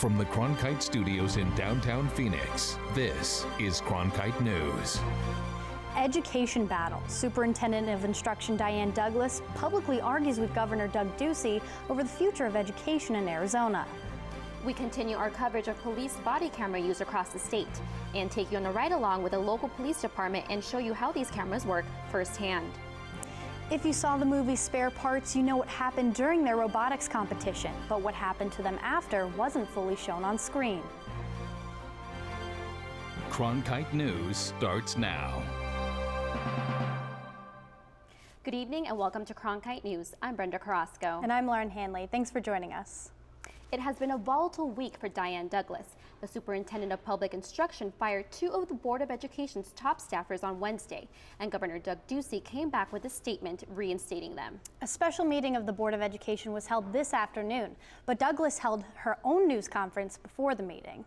From the Cronkite Studios in downtown Phoenix, this is Cronkite News. Education battle. Superintendent of Instruction Diane Douglas publicly argues with Governor Doug Ducey over the future of education in Arizona. We continue our coverage of police body camera use across the state and take you on a ride along with a local police department and show you how these cameras work firsthand. If you saw the movie Spare Parts, you know what happened during their robotics competition, but what happened to them after wasn't fully shown on screen. Cronkite News starts now. Good evening and welcome to Cronkite News. I'm Brenda Carrasco. And I'm Lauren Hanley. Thanks for joining us. It has been a volatile week for Diane Douglas. The superintendent of public instruction fired two of the Board of Education's top staffers on Wednesday, and Governor Doug Ducey came back with a statement reinstating them. A special meeting of the Board of Education was held this afternoon, but Douglas held her own news conference before the meeting.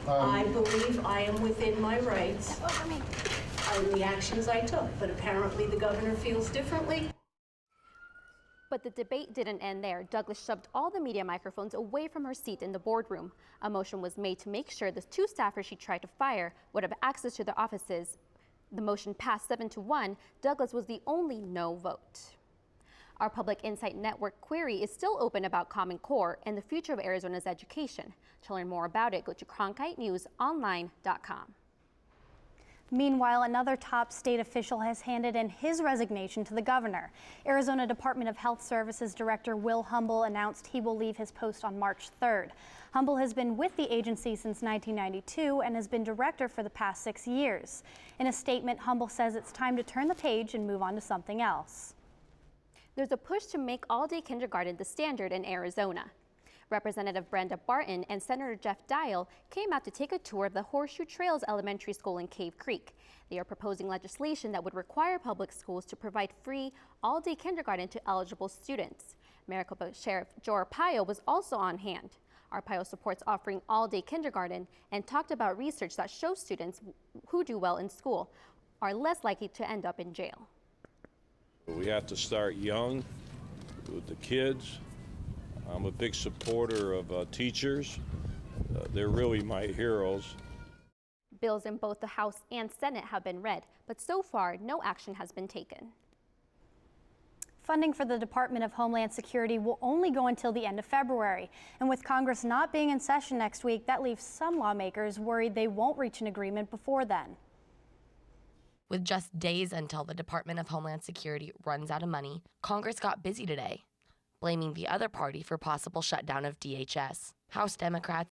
I believe I am within my rights on the actions I took, but apparently the governor feels differently. But the debate didn't end there. Douglas shoved all the media microphones away from her seat in the boardroom. A motion was made to make sure the two staffers she tried to fire would have access to their offices. The motion passed 7-1. Douglas was the only no vote. Our Public Insight Network query is still open about Common Core and the future of Arizona's education. To learn more about it, go to cronkitenewsonline.com. Meanwhile, another top state official has handed in his resignation to the governor. Arizona Department of Health Services Director Will Humble announced he will leave his post on March 3rd. Humble has been with the agency since 1992 and has been director for the past 6 years. In a statement, Humble says it's time to turn the page and move on to something else. There's a push to make all-day kindergarten the standard in Arizona. Representative Brenda Barton and Senator Jeff Dial came out to take a tour of the Horseshoe Trails Elementary School in Cave Creek. They are proposing legislation that would require public schools to provide free all-day kindergarten to eligible students. Maricopa Sheriff Joe Arpaio was also on hand. Arpaio supports offering all-day kindergarten and talked about research that shows students who do well in school are less likely to end up in jail. We have to start young with the kids. I'm a big supporter of teachers. They're really my heroes. Bills in both the House and Senate have been read, but so far no action has been taken. Funding for the Department of Homeland Security will only go until the end of February. And with Congress not being in session next week, that leaves some lawmakers worried they won't reach an agreement before then. With just days until the Department of Homeland Security runs out of money, Congress got busy today, blaming the other party for possible shutdown of DHS. House Democrats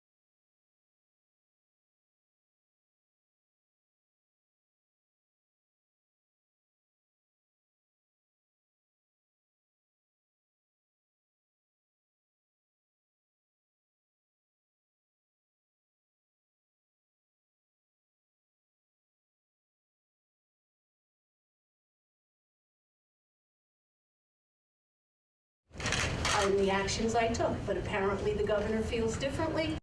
On the actions I took, but apparently the governor feels differently.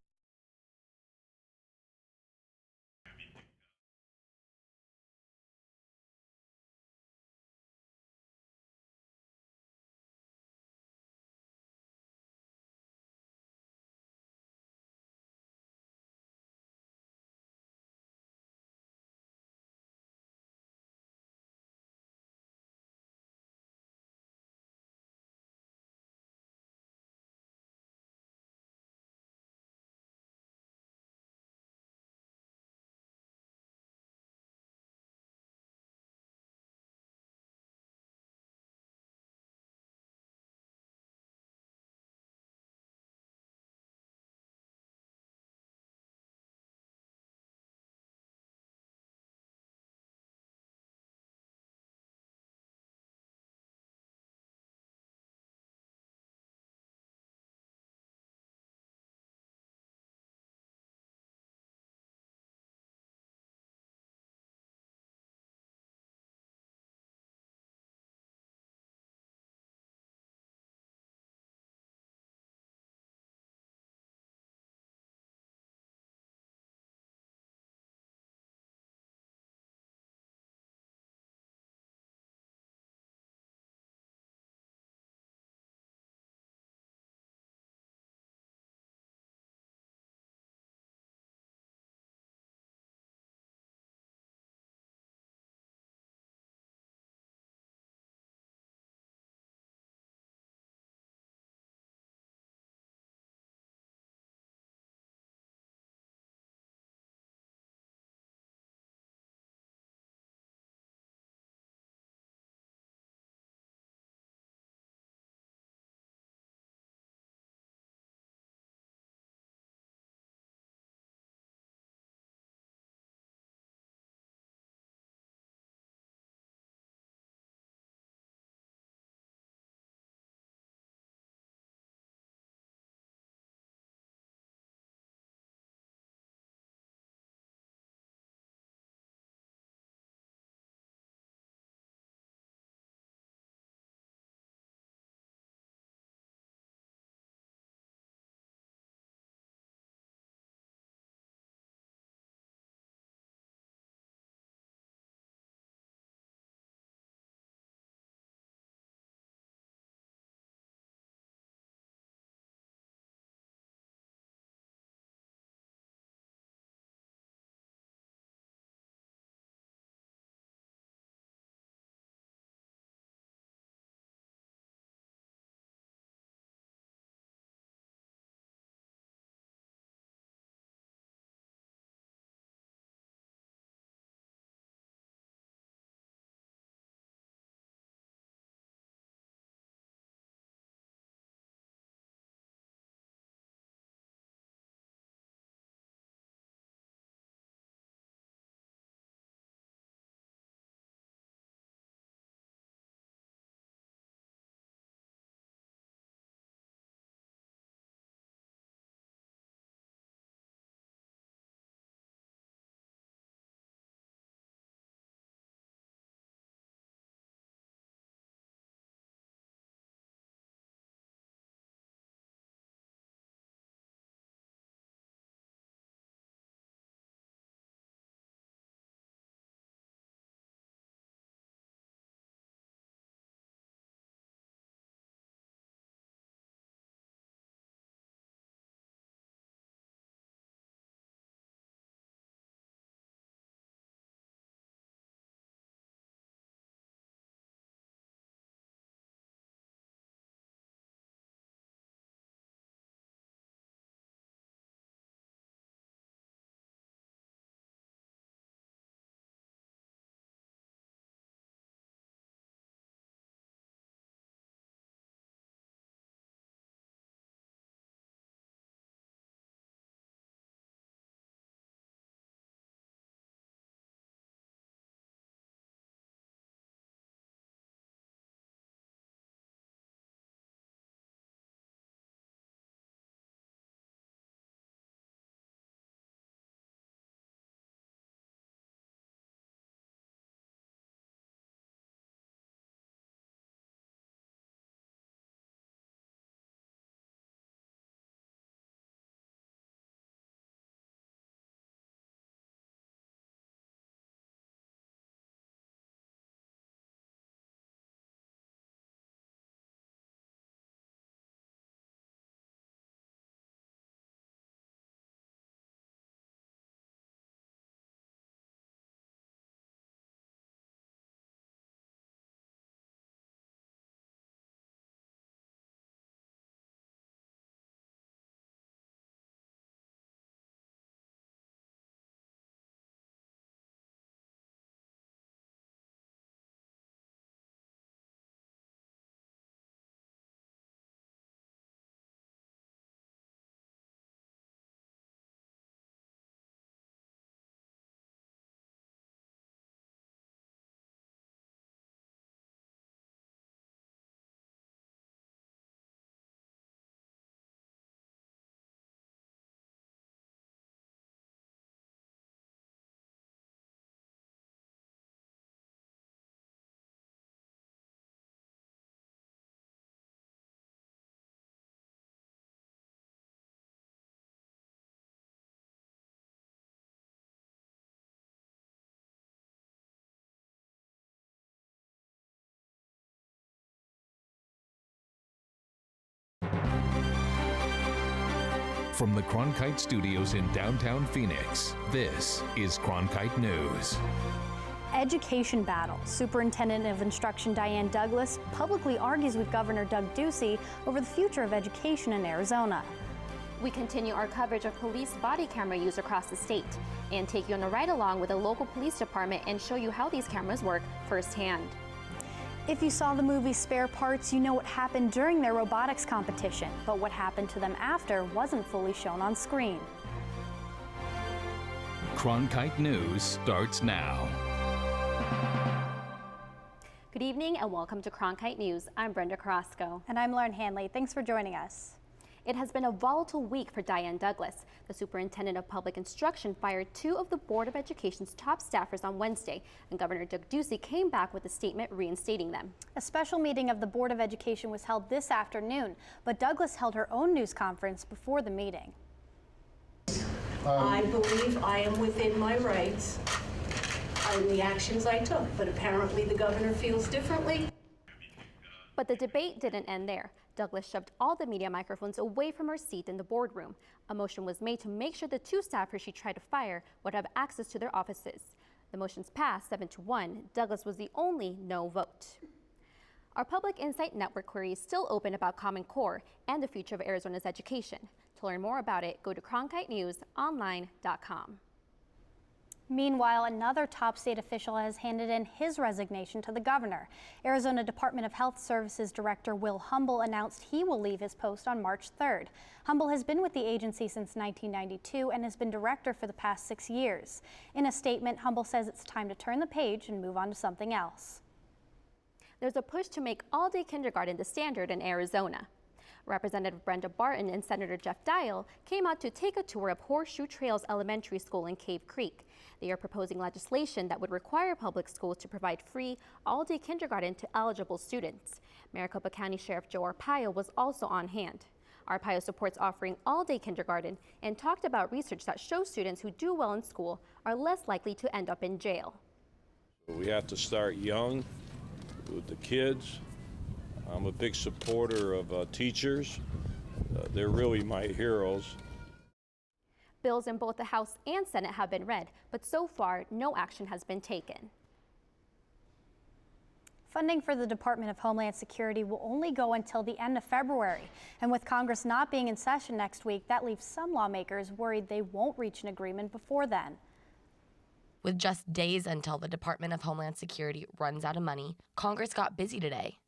From the Cronkite Studios in downtown Phoenix, this is Cronkite News. Education battle. Superintendent of Instruction Diane Douglas publicly argues with Governor Doug Ducey over the future of education in Arizona. We continue our coverage of police body camera use across the state and take you on a ride along with a local police department and show you how these cameras work firsthand. If you saw the movie Spare Parts, you know what happened during their robotics competition, but what happened to them after wasn't fully shown on screen. Cronkite News starts now. Good evening and welcome to Cronkite News. I'm Brenda Carrasco. And I'm Lauren Hanley. Thanks for joining us. It has been a volatile week for Diane Douglas. The superintendent of public instruction fired 2 of the Board of Education's top staffers on Wednesday, and Governor Doug Ducey came back with a statement reinstating them. A special meeting of the Board of Education was held this afternoon, but Douglas held her own news conference before the meeting. I believe I am within my rights in the actions I took, but apparently the governor feels differently. But the debate didn't end there. Douglas shoved all the media microphones away from her seat in the boardroom. A motion was made to make sure the 2 staffers she tried to fire would have access to their offices. The motions passed 7-1. Douglas was the only no vote. Our Public Insight Network query is still open about Common Core and the future of Arizona's education. To learn more about it, go to CronkiteNewsOnline.com. Meanwhile, another top state official has handed in his resignation to the governor. Arizona Department of Health Services Director Will Humble announced he will leave his post on March 3rd. Humble has been with the agency since 1992 and has been director for the past 6 years. In a statement, Humble says it's time to turn the page and move on to something else. There's a push to make all-day kindergarten the standard in Arizona. Representative Brenda Barton and Senator Jeff Dial came out to take a tour of Horseshoe Trails Elementary School in Cave Creek. They are proposing legislation that would require public schools to provide free all-day kindergarten to eligible students. Maricopa County Sheriff Joe Arpaio was also on hand. Arpaio supports offering all-day kindergarten and talked about research that shows students who do well in school are less likely to end up in jail. We have to start young with the kids. I'm a big supporter of teachers. They're really my heroes. Bills in both the House and Senate have been read, but so far no action has been taken. Funding for the Department of Homeland Security will only go until the end of February. And with Congress not being in session next week, that leaves some lawmakers worried they won't reach an agreement before then. With just days until the Department of Homeland Security runs out of money, Congress got busy today,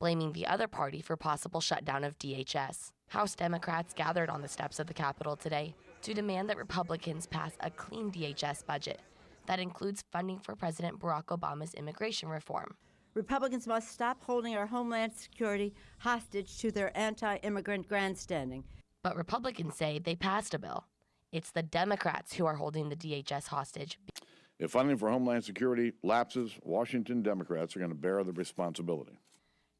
blaming the other party for possible shutdown of DHS. House Democrats gathered on the steps of the Capitol today to demand that Republicans pass a clean DHS budget that includes funding for President Barack Obama's immigration reform. Republicans must stop holding our Homeland Security hostage to their anti-immigrant grandstanding. But Republicans say they passed a bill. It's the Democrats who are holding the DHS hostage. If funding for Homeland Security lapses, Washington Democrats are going to bear the responsibility.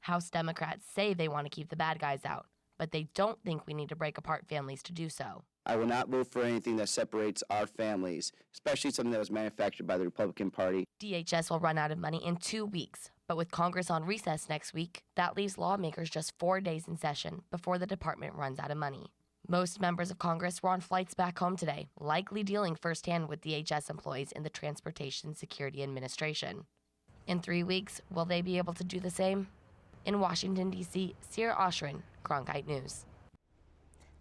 House Democrats say they want to keep the bad guys out, but they don't think we need to break apart families to do so. I will not vote for anything that separates our families, especially something that was manufactured by the Republican Party. DHS will run out of money in 2 weeks, but with Congress on recess next week, that leaves lawmakers just 4 days in session before the department runs out of money. Most members of Congress were on flights back home today, likely dealing firsthand with DHS employees in the Transportation Security Administration. In 3 weeks, will they be able to do the same? In Washington, D.C., Sierra Oshrin, Cronkite News.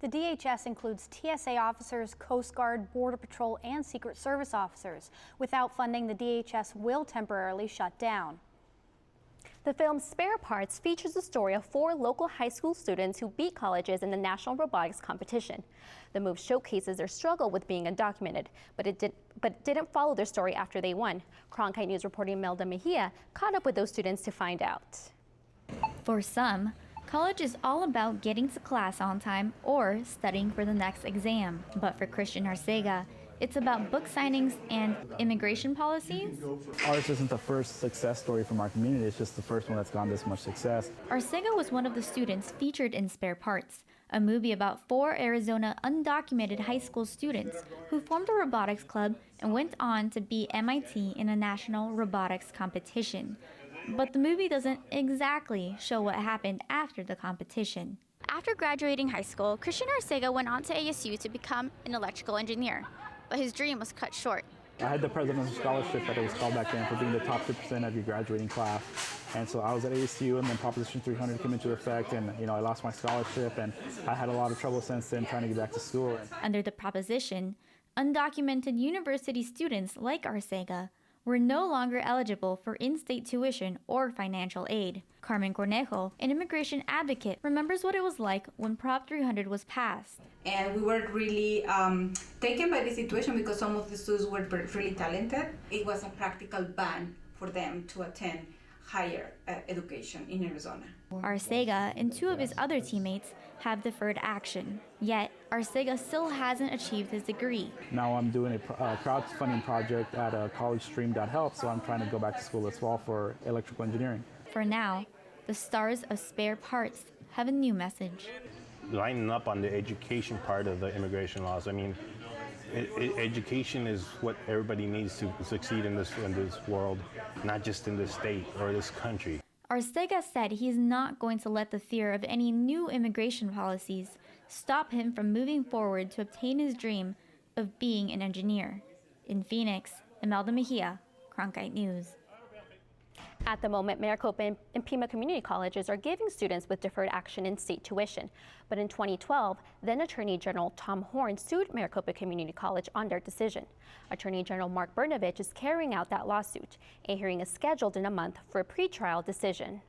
The DHS includes TSA officers, Coast Guard, Border Patrol, and Secret Service officers. Without funding, the DHS will temporarily shut down. The film Spare Parts features the story of 4 local high school students who beat colleges in the National Robotics Competition. The movie showcases their struggle with being undocumented, but it didn't follow their story after they won. Cronkite News reporter Imelda Mejia caught up with those students to find out. For some, college is all about getting to class on time or studying for the next exam. But for Christian Arcega, it's about book signings and immigration policies. Ours isn't the first success story from our community, it's just the first one that's gone this much success. Arcega was one of the students featured in Spare Parts, a movie about 4 Arizona undocumented high school students who formed a robotics club and went on to beat MIT in a national robotics competition. But the movie doesn't exactly show what happened after the competition. After graduating high school, Christian Arcega went on to ASU to become an electrical engineer, but his dream was cut short. I had the President's Scholarship that it was called back then for being the top 2% of your graduating class. And so I was at ASU, and then Proposition 300 came into effect, and I lost my scholarship, and I had a lot of trouble since then trying to get back to school. Under the proposition, undocumented university students like Arcega were no longer eligible for in-state tuition or financial aid. Carmen Cornejo, an immigration advocate, remembers what it was like when Prop 300 was passed. And we were really taken by the situation because some of the students were really talented. It was a practical ban for them to attend higher education in Arizona. Arcega and two of his other teammates have deferred action. Yet, Arcega still hasn't achieved his degree. Now I'm doing a crowdfunding project at collegestream.help, so I'm trying to go back to school this fall for electrical engineering. For now, the stars of Spare Parts have a new message. Lining up on the education part of the immigration laws. I mean, education is what everybody needs to succeed in this world, not just in this state or this country. Arcega said he's not going to let the fear of any new immigration policies stop him from moving forward to obtain his dream of being an engineer. In Phoenix, Imelda Mejia, Cronkite News. At the moment, Maricopa and Pima community colleges are giving students with deferred action in-state tuition. But in 2012, then Attorney General Tom Horne sued Maricopa Community College on their decision. Attorney General Mark Brnovich is carrying out that lawsuit. A hearing is scheduled in a month for a pretrial decision.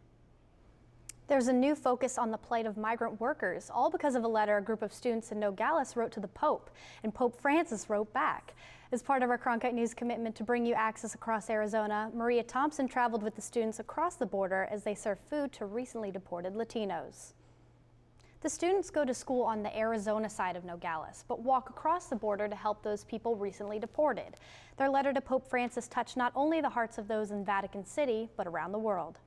There's a new focus on the plight of migrant workers, all because of a letter a group of students in Nogales wrote to the Pope, and Pope Francis wrote back. As part of our Cronkite News commitment to bring you access across Arizona, Maria Thompson traveled with the students across the border as they serve food to recently deported Latinos. The students go to school on the Arizona side of Nogales, but walk across the border to help those people recently deported. Their letter to Pope Francis touched not only the hearts of those in Vatican City, but around the world.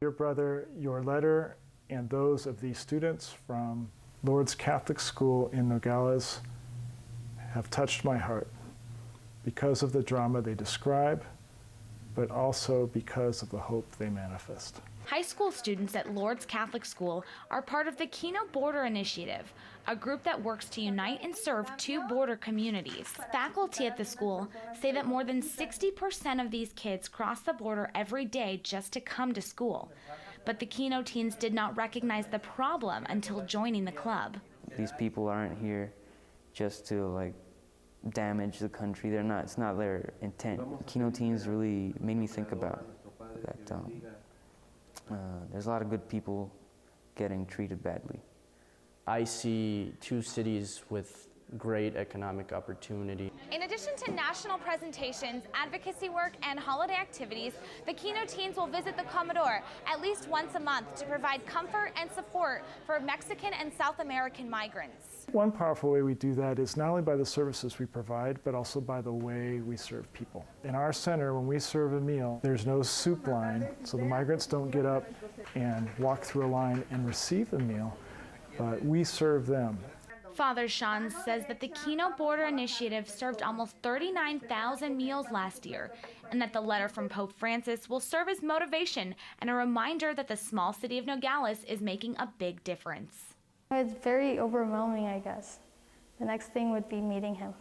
Dear brother, your letter and those of these students from Lourdes Catholic School in Nogales have touched my heart because of the drama they describe, but also because of the hope they manifest. High school students at Lourdes Catholic School are part of the Kino Border Initiative, a group that works to unite and serve two border communities. Faculty at the school say that more than 60% of these kids cross the border every day just to come to school. But the Kino teens did not recognize the problem until joining the club. These people aren't here just to damage the country. They're not. It's not their intent. Kino teens really made me think about that. There's a lot of good people getting treated badly. I see two cities with great economic opportunity. In addition to national presentations, advocacy work, and holiday activities, the Kino teens will visit the Comedor at least once a month to provide comfort and support for Mexican and South American migrants. One powerful way we do that is not only by the services we provide, but also by the way we serve people. In our center, when we serve a meal, there's no soup line, so the migrants don't get up and walk through a line and receive the meal, but we serve them. Father Sean says that the Kino Border Initiative served almost 39,000 meals last year, and that the letter from Pope Francis will serve as motivation and a reminder that the small city of Nogales is making a big difference. It's very overwhelming, I guess. The next thing would be meeting him.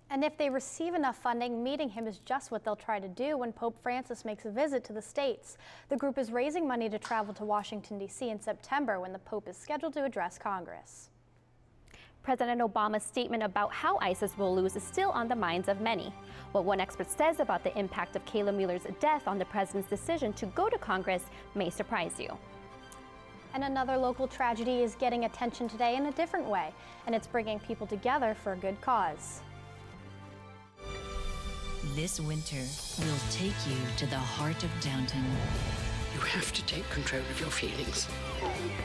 And if they receive enough funding, meeting him is just what they'll try to do when Pope Francis makes a visit to the States. The group is raising money to travel to Washington, D.C. in September when the Pope is scheduled to address Congress. President Obama's statement about how ISIS will lose is still on the minds of many. What one expert says about the impact of Kayla Mueller's death on the president's decision to go to Congress may surprise you. And another local tragedy is getting attention today in a different way, and it's bringing people together for a good cause. This winter, we'll take you to the heart of Downton. You have to take control of your feelings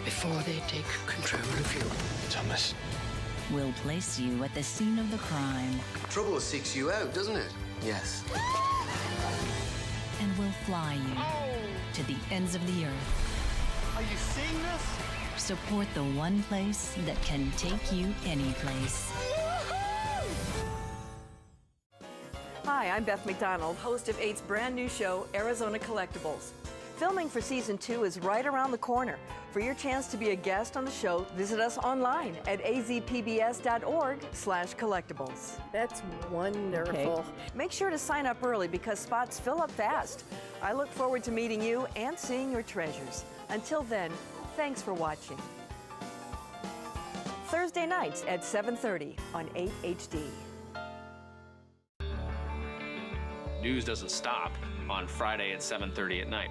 before they take control of you. Thomas. We'll place you at the scene of the crime. Trouble seeks you out, doesn't it? Yes. And we'll fly you to the ends of the earth. Are you seeing this? Support the one place that can take you any place. Hi, I'm Beth McDonald, host of 8's brand new show, Arizona Collectibles. Filming for season 2 is right around the corner. For your chance to be a guest on the show, visit us online at azpbs.org/collectibles. That's wonderful. Make sure to sign up early because spots fill up fast. I look forward to meeting you and seeing your treasures. Until then, thanks for watching. Thursday nights at 7:30 on 8 HD. News doesn't stop on Friday at 7:30 at night.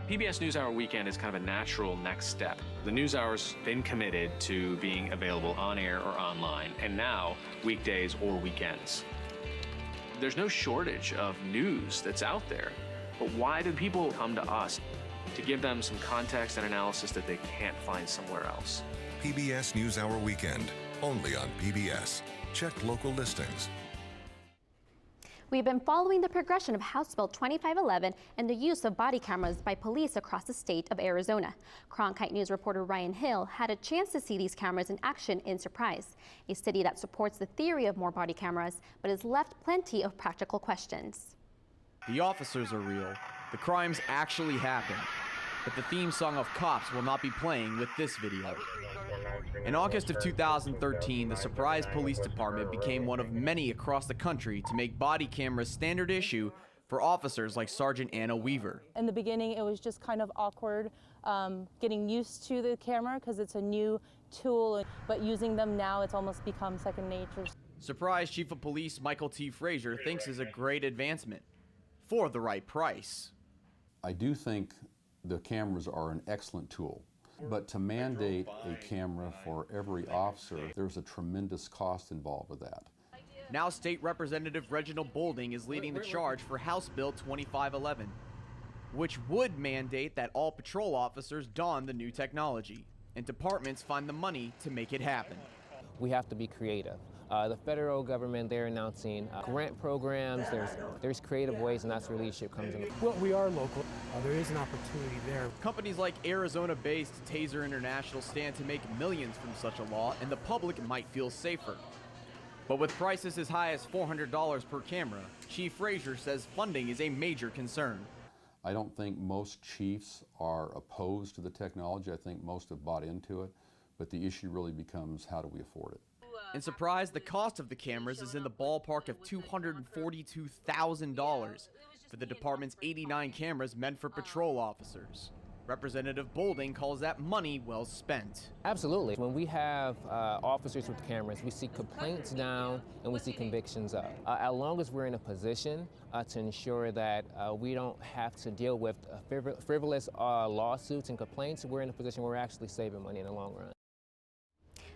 PBS NewsHour Weekend is kind of a natural next step. The NewsHour's been committed to being available on air or online, and now weekdays or weekends. There's no shortage of news that's out there, but why do people come to us? To give them some context and analysis that they can't find somewhere else. PBS NewsHour Weekend, only on PBS. Check local listings. We've been following the progression of House Bill 2511 and the use of body cameras by police across the state of Arizona. Cronkite News reporter Ryan Hill had a chance to see these cameras in action in Surprise, a city that supports the theory of more body cameras, but has left plenty of practical questions. The officers are real. The crimes actually happen. But the theme song of Cops will not be playing with this video. In August of 2013, the Surprise Police Department became one of many across the country to make body cameras standard issue for officers like Sergeant Anna Weaver. In the beginning, it was just kind of awkward getting used to the camera because it's a new tool, but using them now, it's almost become second nature. Surprise Chief of Police Michael T. Frazier thinks is a great advancement for the right price. I do think the cameras are an excellent tool, but to mandate a camera for every officer, there's a tremendous cost involved with that. Now State Representative Reginald Boulding is leading the charge for House Bill 2511, which would mandate that all patrol officers don the new technology, and departments find the money to make it happen. We have to be creative. The federal government, they're announcing grant programs. There's creative ways, and that's where leadership comes in. Well, we are local. There is an opportunity there. Companies like Arizona-based Taser International stand to make millions from such a law, and the public might feel safer. But with prices as high as $400 per camera, Chief Frazier says funding is a major concern. I don't think most chiefs are opposed to the technology. I think most have bought into it, but the issue really becomes how do we afford it? In Surprise, the cost of the cameras is in the ballpark of $242,000 for the department's 89 cameras meant for patrol officers. Representative Boulding calls that money well spent. Absolutely. When we have officers with cameras, we see complaints down and we see convictions up. As long as we're in a position to ensure that we don't have to deal with frivolous lawsuits and complaints, we're in a position where we're actually saving money in the long run.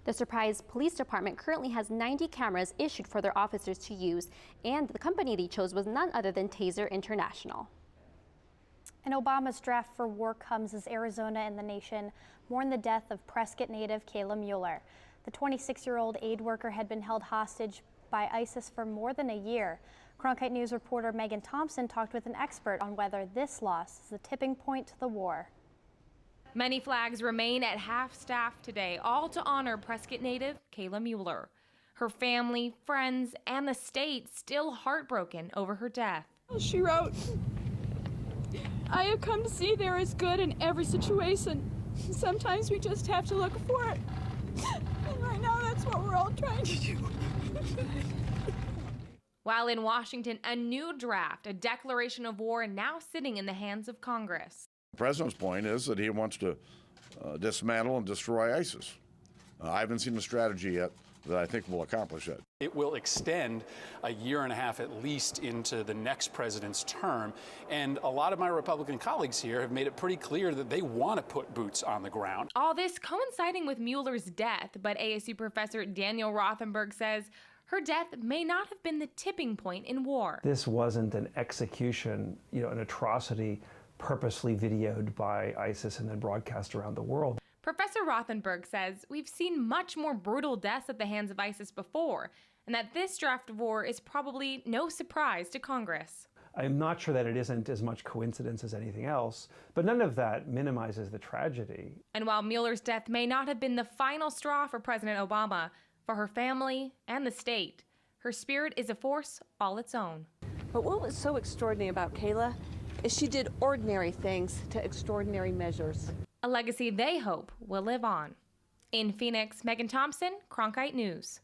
The Surprise Police Department currently has 90 cameras issued for their officers to use, and the company they chose was none other than Taser International. And Obama's draft for war comes as Arizona and the nation mourn the death of Prescott native Kayla Mueller. The 26-year-old aid worker had been held hostage by ISIS for more than a year. Cronkite News reporter Megan Thompson talked with an expert on whether this loss is the tipping point to the war. Many flags remain at half-staff today, all to honor Prescott native Kayla Mueller. Her family, friends, and the state still heartbroken over her death. She wrote, "I have come to see there is good in every situation. Sometimes we just have to look for it. And right now that's what we're all trying to do." While in Washington, a new draft, a declaration of war, now sitting in the hands of Congress. The president's point is that he wants to dismantle and destroy ISIS. I haven't seen a strategy yet that I think will accomplish that. It will extend a year and a half at least into the next president's term. And a lot of my Republican colleagues here have made it pretty clear that they want to put boots on the ground. All this coinciding with Mueller's death, but ASU professor Daniel Rothenberg says her death may not have been the tipping point in war. This wasn't an execution, an atrocity purposely videoed by ISIS and then broadcast around the world. Professor Rothenberg says we've seen much more brutal deaths at the hands of ISIS before, and that this draft of war is probably no surprise to Congress. I'm not sure that it isn't as much coincidence as anything else, but none of that minimizes the tragedy. And while Mueller's death may not have been the final straw for President Obama, for her family and the state, her spirit is a force all its own. But what was so extraordinary about Kayla is she did ordinary things to extraordinary measures. A legacy they hope will live on. In Phoenix, Megan Thompson, Cronkite News.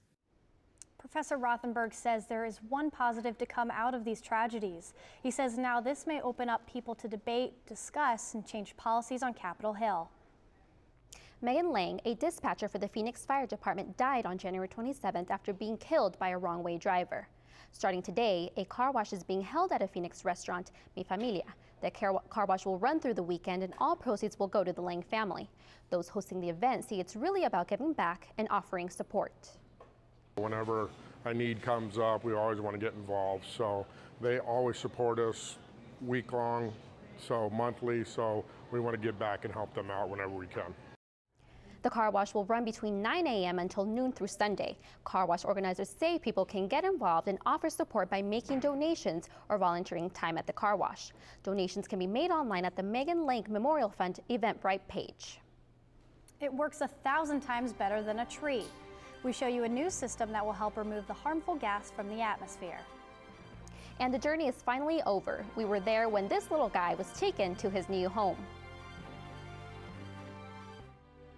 Professor Rothenberg says there is one positive to come out of these tragedies. He says now this may open up people to debate, discuss, and change policies on Capitol Hill. Megan Lang, a dispatcher for the Phoenix Fire Department, died on January 27th after being killed by a wrong-way driver. Starting today, a car wash is being held at a Phoenix restaurant, Mi Familia. The car wash will run through the weekend and all proceeds will go to the Lang family. Those hosting the event say it's really about giving back and offering support. Whenever a need comes up, we always want to get involved. So they always support us week-long, so monthly, so we want to give back and help them out whenever we can. The car wash will run between 9 a.m. until noon through Sunday. Car wash organizers say people can get involved and offer support by making donations or volunteering time at the car wash. Donations can be made online at the Megan Lang Memorial Fund Eventbrite page. It works 1,000 times better than a tree. We show you a new system that will help remove the harmful gas from the atmosphere. And the journey is finally over. We were there when this little guy was taken to his new home.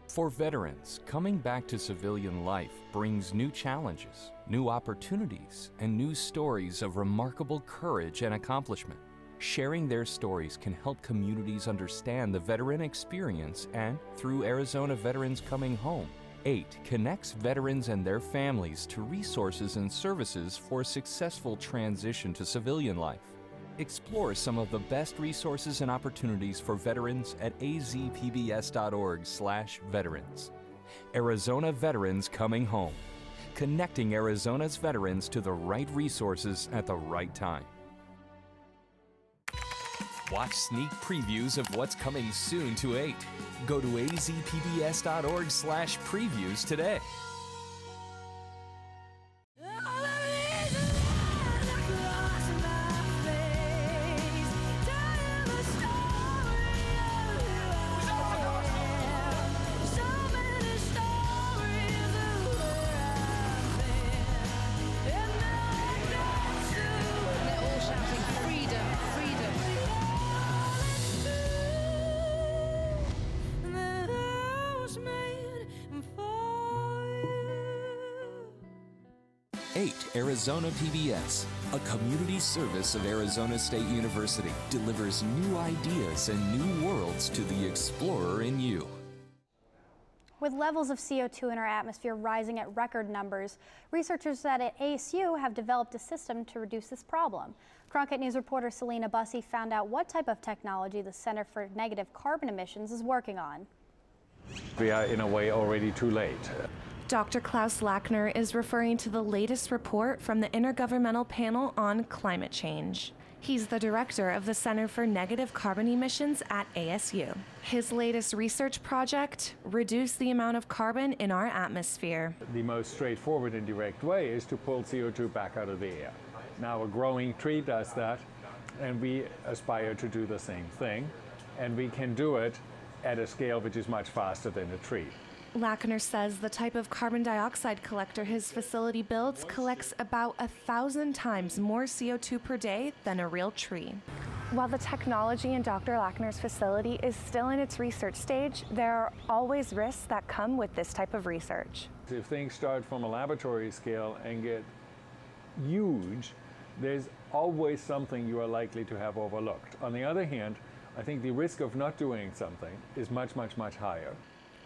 For veterans, coming back to civilian life brings new challenges, new opportunities, and new stories of remarkable courage and accomplishment. Sharing their stories can help communities understand the veteran experience, and through Arizona Veterans Coming Home, 8 connects veterans and their families to resources and services for a successful transition to civilian life. Explore some of the best resources and opportunities for veterans at azpbs.org/veterans. Arizona Veterans Coming Home, connecting Arizona's veterans to the right resources at the right time. Watch sneak previews of what's coming soon to 8. Go to azpbs.org/previews today. Arizona PBS, a community service of Arizona State University, delivers new ideas and new worlds to the explorer in you. With levels of CO2 in our atmosphere rising at record numbers, researchers at ASU have developed a system to reduce this problem. Cronkite News reporter Selena Bussey found out what type of technology the Center for Negative Carbon Emissions is working on. We are, in a way, already too late. Dr. Klaus Lackner is referring to the latest report from the Intergovernmental Panel on Climate Change. He's the director of the Center for Negative Carbon Emissions at ASU. His latest research project, reduce the amount of carbon in our atmosphere. The most straightforward and direct way is to pull CO2 back out of the air. Now, a growing tree does that, and we aspire to do the same thing, and we can do it at a scale which is much faster than a tree. Lackner says the type of carbon dioxide collector his facility builds collects about 1,000 times more CO2 per day than a real tree. While the technology in Dr. Lackner's facility is still in its research stage, there are always risks that come with this type of research. If things start from a laboratory scale and get huge, there's always something you are likely to have overlooked. On the other hand, I think the risk of not doing something is much, much, much higher.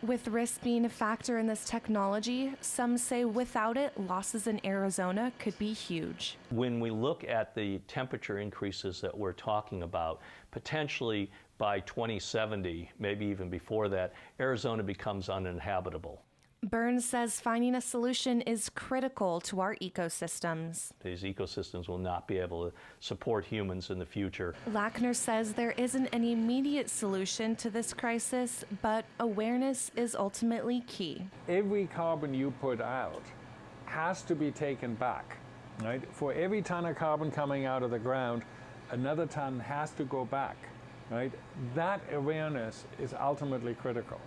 With risk being a factor in this technology, some say without it, losses in Arizona could be huge. When we look at the temperature increases that we're talking about, potentially by 2070, maybe even before that, Arizona becomes uninhabitable. Burns says finding a solution is critical to our ecosystems. These ecosystems will not be able to support humans in the future. Lackner says there isn't an immediate solution to this crisis, but awareness is ultimately key. Every carbon you put out has to be taken back, right? For every ton of carbon coming out of the ground, another ton has to go back, right? That awareness is ultimately critical.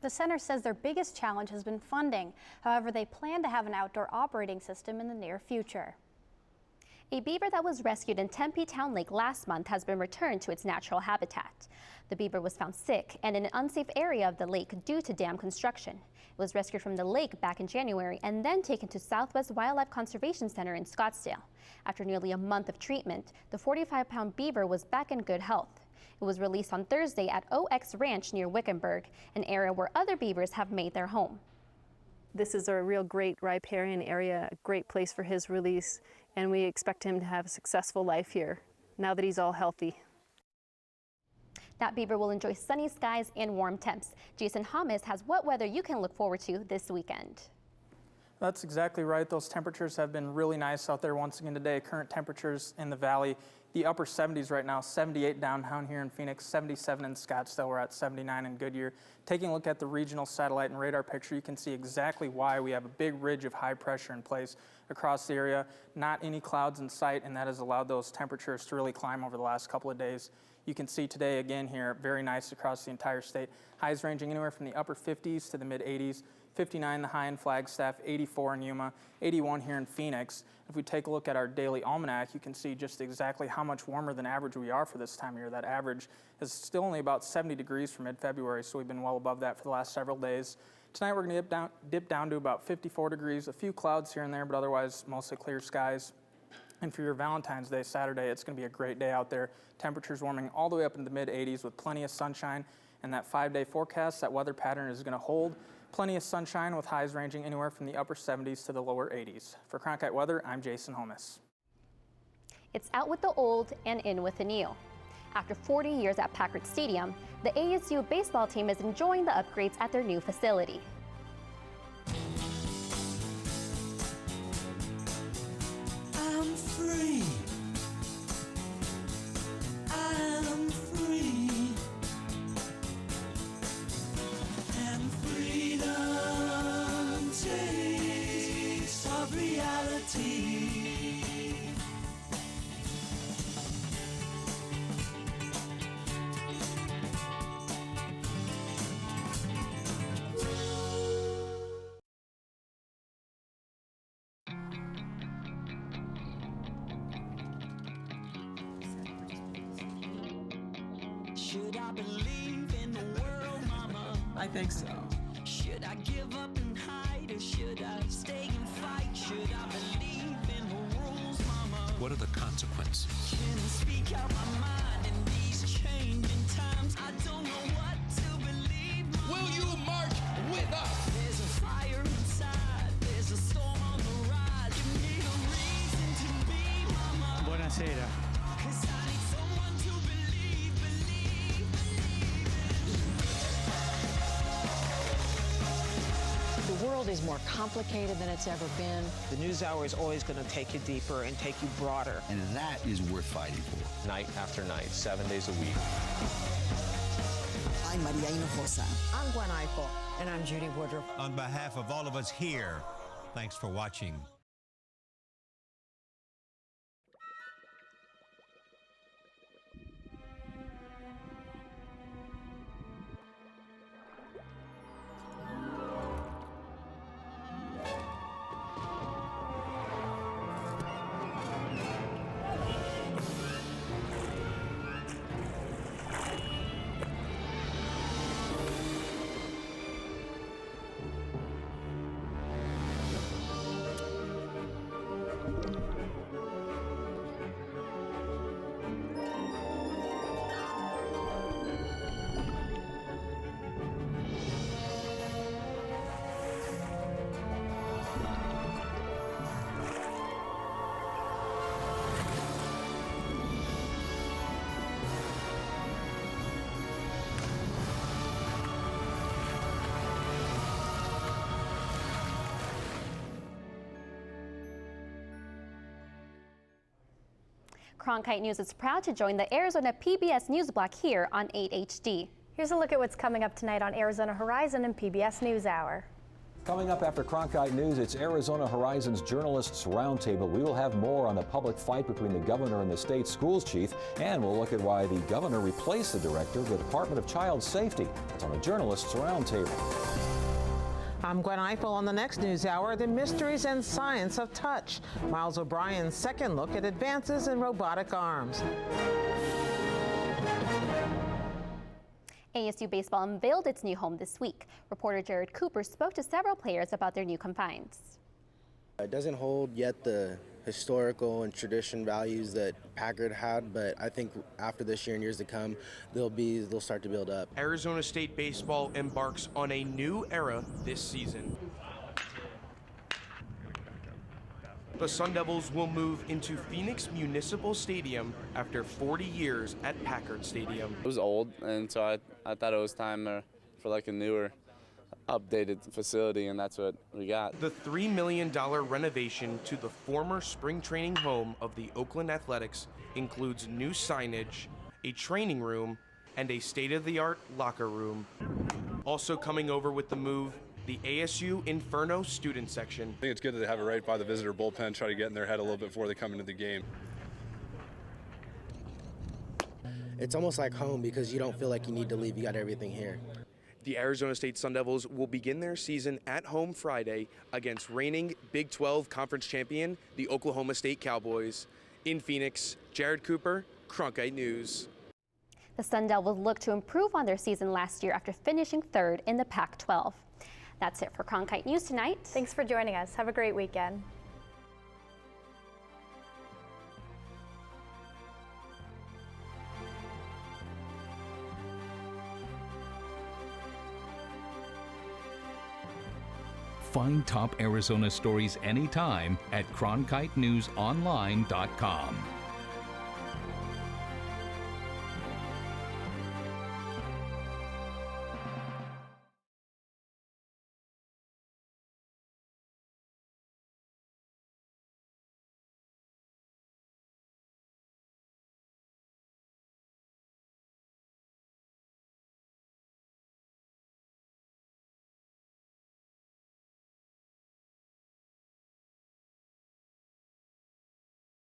The center says their biggest challenge has been funding. However, they plan to have an outdoor operating system in the near future. A beaver that was rescued in Tempe Town Lake last month has been returned to its natural habitat. The beaver was found sick and in an unsafe area of the lake due to dam construction. It was rescued from the lake back in January and then taken to Southwest Wildlife Conservation Center in Scottsdale. After nearly a month of treatment, the 45-pound beaver was back in good health. It was released on Thursday at OX Ranch near Wickenburg, an area where other beavers have made their home. This is a real great riparian area, a great place for his release, and we expect him to have a successful life here now that he's all healthy. That beaver will enjoy sunny skies and warm temps. Jason Hamas has what weather you can look forward to this weekend. That's exactly right. Those temperatures have been really nice out there once again today. Current temperatures in the valley, the upper 70s right now, 78 downtown here in Phoenix, 77 in Scottsdale. We're at 79 in Goodyear. Taking a look at the regional satellite and radar picture, you can see exactly why we have a big ridge of high pressure in place across the area. Not any clouds in sight, and that has allowed those temperatures to really climb over the last couple of days. You can see today again here, very nice across the entire state. Highs ranging anywhere from the upper 50s to the mid 80s. 59 the high in Flagstaff, 84 in Yuma, 81 here in Phoenix. If we take a look at our daily almanac, you can see just exactly how much warmer than average we are for this time of year. That average is still only about 70 degrees for mid-February, so we've been well above that for the last several days. Tonight we're going to dip down to about 54 degrees, a few clouds here and there, but otherwise mostly clear skies. And for your Valentine's Day, Saturday, it's going to be a great day out there. Temperatures warming all the way up into the mid-80s with plenty of sunshine. And that 5-day forecast, that weather pattern is going to hold. Plenty of sunshine with highs ranging anywhere from the upper 70s to the lower 80s. For Cronkite Weather, I'm Jason Holmes. It's out with the old and in with the new. After 40 years at Packard Stadium, the ASU baseball team is enjoying the upgrades at their new facility. I'm free. I'm free. And freedom takes of reality. Should I believe in the world, Mama? I think so. Should I give up and hide, or should I stay and fight? Should I believe in the rules, Mama? What are the consequences? Can I speak out my mind in these changing times? I don't know what to believe, Mama. Will you march with us? There's a fire inside, there's a storm on the rise. Give me a reason to be, Mama. Buonasera. 'Cause I need someone to believe. The world is more complicated than it's ever been. The NewsHour is always going to take you deeper and take you broader. And that is worth fighting for. Night after night, 7 days a week. I'm Maria Hinojosa. I'm Gwen Eichel. And I'm Judy Woodruff. On behalf of all of us here, thanks for watching. Cronkite News is proud to join the Arizona PBS News Block here on 8 HD. Here's a look at what's coming up tonight on Arizona Horizon and PBS NewsHour. Coming up after Cronkite News, it's Arizona Horizon's Journalists Roundtable. We will have more on the public fight between the governor and the state schools chief, and we'll look at why the governor replaced the director of the Department of Child Safety. That's on the Journalists Roundtable. I'm Gwen Eiffel. On the next News Hour, the mysteries and science of touch. Miles O'Brien's second look at advances in robotic arms. ASU baseball unveiled its new home this week. Reporter Jared Cooper spoke to several players about their new confines. It doesn't hold yet the historical and tradition values that Packard had, but I think after this year and years to come, they'll start to build up. Arizona State baseball embarks on a new era this season. The Sun Devils will move into Phoenix Municipal Stadium after 40 years at Packard Stadium. It was old, and so I thought it was time for like a newer, updated facility, and that's what we got. The $3 million renovation to the former spring training home of the Oakland Athletics includes new signage, a training room, and a state-of-the-art locker room. Also coming over with the move, the ASU Inferno student section. I think it's good to have it right by the visitor bullpen, try to get in their head a little bit before they come into the game. It's almost like home because you don't feel like you need to leave. You got everything here. The Arizona State Sun Devils will begin their season at home Friday against reigning Big 12 conference champion, the Oklahoma State Cowboys. In Phoenix, Jared Cooper, Cronkite News. The Sun Devils look to improve on their season last year after finishing third in the Pac-12. That's it for Cronkite News tonight. Thanks for joining us. Have a great weekend. Find top Arizona stories anytime at CronkiteNewsOnline.com.